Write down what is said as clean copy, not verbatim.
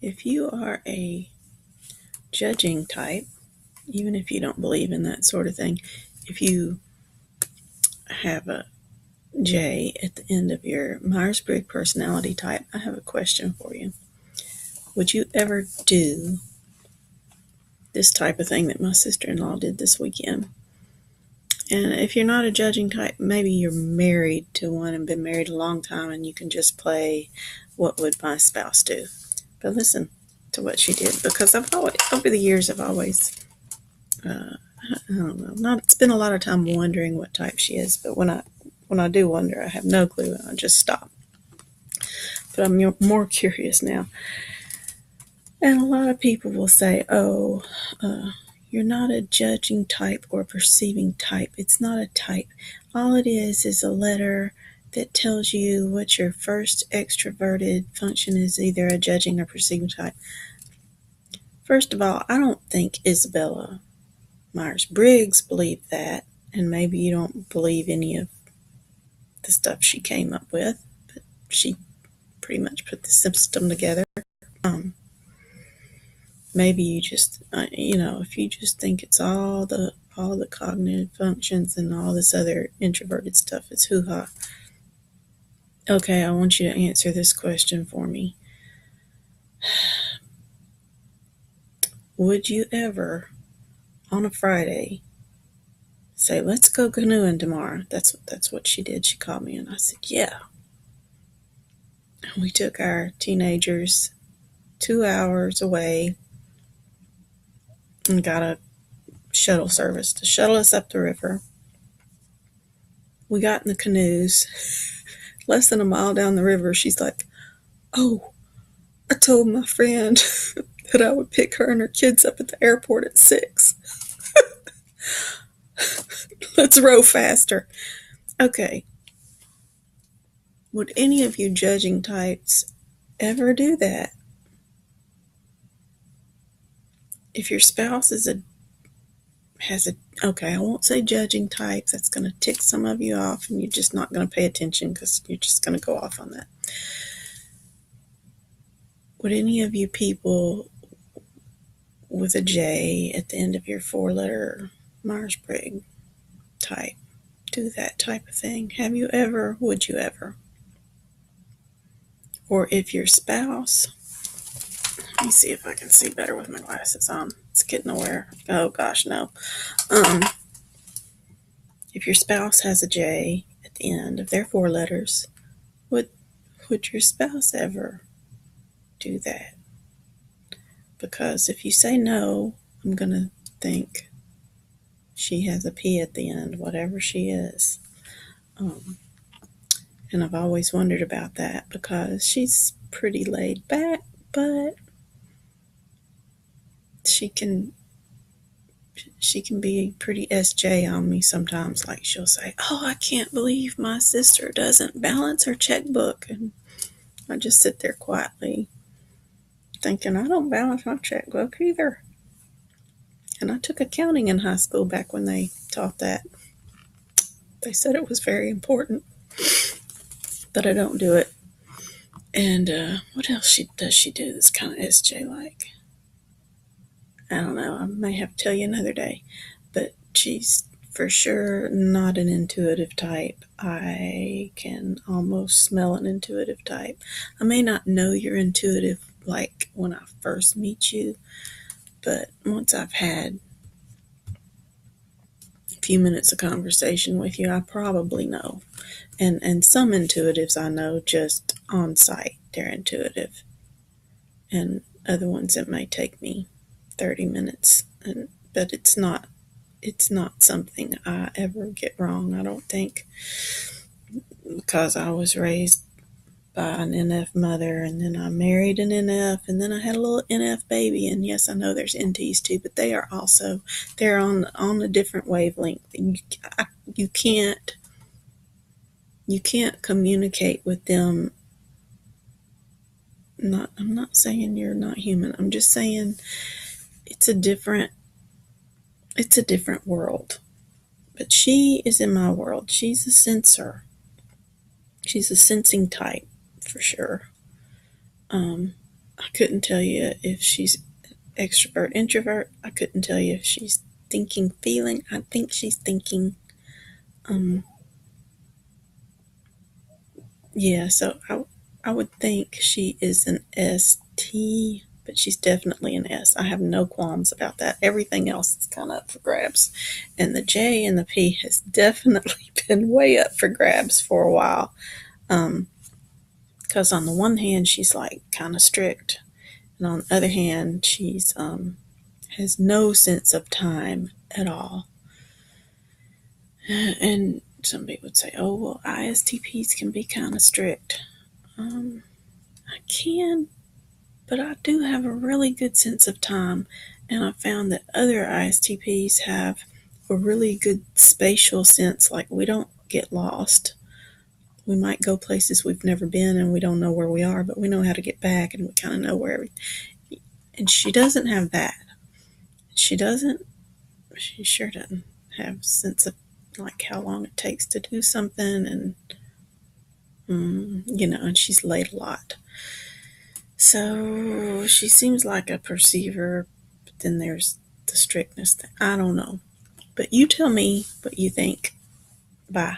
If you are a judging type, even if you don't believe in that sort of thing, if you have a J at the end of your Myers-Briggs personality type, I have a question for you. Would you ever do this type of thing that my sister-in-law did this weekend? And if you're not a judging type, maybe you're married to one and been married a long time and you can just play what would my spouse do. But listen to what she did, because I've always, over the years, I've always, I don't know, not spent a lot of time wondering what type she is, but when I do wonder, I have no clue and I just stop. But I'm more curious now. And a lot of people will say, oh, you're not a judging type or perceiving type. It's not a type. All it is a letter that tells you what your first extroverted function is, either a judging or perceiving type. First of all, I don't think Isabella Myers-Briggs believed that, and maybe you don't believe any of the stuff she came up with, but she pretty much put the system together. Maybe you just, if you just think it's all the cognitive functions and all this other introverted stuff is hoo-ha. Okay, I want you to answer this question for me. Would you ever, on a Friday, say, let's go canoeing tomorrow? That's what she did. She called me and I said, yeah. We took our teenagers 2 hours away and got a shuttle service to shuttle us up the river. We got in the canoes. Less than a mile down the river, she's like, oh, I told my friend that I would pick her and her kids up at the airport at 6. Let's row faster. Okay. Would any of you judging types ever do that? If your spouse okay, I won't say judging types. That's going to tick some of you off and you're just not going to pay attention because you're just going to go off on that. Would any of you people with a J at the end of your 4-letter Myers-Briggs type do that type of thing? Have you ever? Would you ever? Or if your spouse, let me see if I can see better with my glasses on. It's getting nowhere. Oh gosh, no. If your spouse has a J at the end of their 4 letters, would your spouse ever do that? Because if you say no, I'm going to think she has a P at the end, whatever she is. And I've always wondered about that because she's pretty laid back, but she can be pretty SJ on me sometimes. Like she'll say, oh, I can't believe my sister doesn't balance her checkbook. And I just sit there quietly thinking, I don't balance my checkbook either. And I took accounting in high school back when they taught that. They said it was very important, but I don't do it. And what else does she do that's kind of SJ-like? I don't know. I may have to tell you another day. But she's for sure not an intuitive type. I can almost smell an intuitive type. I may not know you're intuitive like when I first meet you, but once I've had a few minutes of conversation with you, I probably know. And some intuitives I know just on sight, they're intuitive. And other ones, it may take me 30 minutes. But it's not something I ever get wrong, I don't think. Because I was raised by an NF mother, and then I married an NF, and then I had a little NF baby. And yes, I know there's NTs too, but they're on a different wavelength. You can't communicate with them. I'm not saying you're not human. I'm just saying it's a different world. But she is in my world. She's a sensor. She's a sensing type for sure. I couldn't tell you if she's extrovert, introvert. I couldn't tell you if she's thinking, feeling. I think she's thinking. Um, yeah, so I would think she is an ST, but she's definitely an S. I have no qualms about that. Everything else is kind of up for grabs. And the J and the P has definitely been way up for grabs for a while. Because on the one hand, she's like kind of strict, and on the other hand, she's has no sense of time at all. And somebody would say, "Oh, well, ISTPs can be kind of strict." I can, but I do have a really good sense of time, and I found that other ISTPs have a really good spatial sense. Like we don't get lost. We might go places we've never been, and we don't know where we are, but we know how to get back, and we kind of know where everything. And she doesn't have that. She doesn't. She sure doesn't have sense of like how long it takes to do something, and and she's late a lot. So she seems like a perceiver, but then there's the strictness thing. I don't know. But you tell me what you think. Bye.